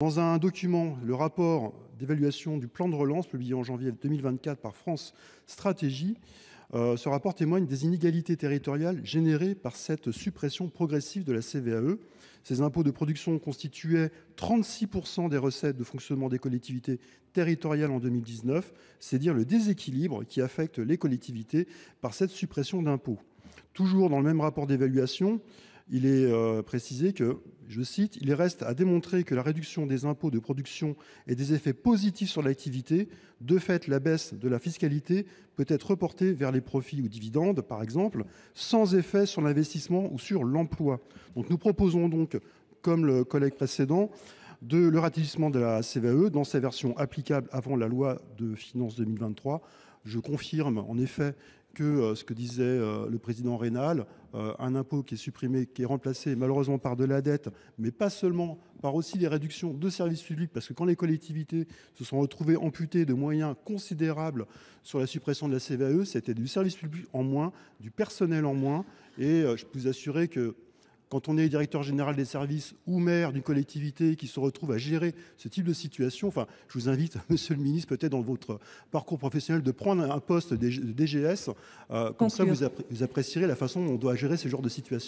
Dans un document, le rapport d'évaluation du plan de relance publié en janvier 2024 par France Stratégie, ce rapport témoigne des inégalités territoriales générées par cette suppression progressive de la CVAE. Ces impôts de production constituaient 36% des recettes de fonctionnement des collectivités territoriales en 2019. C'est dire le déséquilibre qui affecte les collectivités par cette suppression d'impôts. Toujours dans le même rapport d'évaluation, il est précisé que, je cite, il reste à démontrer que la réduction des impôts de production ait des effets positifs sur l'activité. De fait, la baisse de la fiscalité peut être reportée vers les profits ou dividendes, par exemple, sans effet sur l'investissement ou sur l'emploi. Donc nous proposons donc, comme le collègue précédent, le rétablissement de la CVAE dans sa version applicable avant la loi de finances 2023. Je confirme en effet que ce que disait le président Rénal, un impôt qui est supprimé, qui est remplacé malheureusement par de la dette, mais pas seulement, par aussi des réductions de services publics, parce que quand les collectivités se sont retrouvées amputées de moyens considérables sur la suppression de la CVAE, c'était du service public en moins, du personnel en moins, et je peux vous assurer que quand on est directeur général des services ou maire d'une collectivité qui se retrouve à gérer ce type de situation, enfin, je vous invite, monsieur le ministre, peut-être dans votre parcours professionnel, de prendre un poste de DGS. Comme ça, vous apprécierez la façon dont on doit gérer ce genre de situation.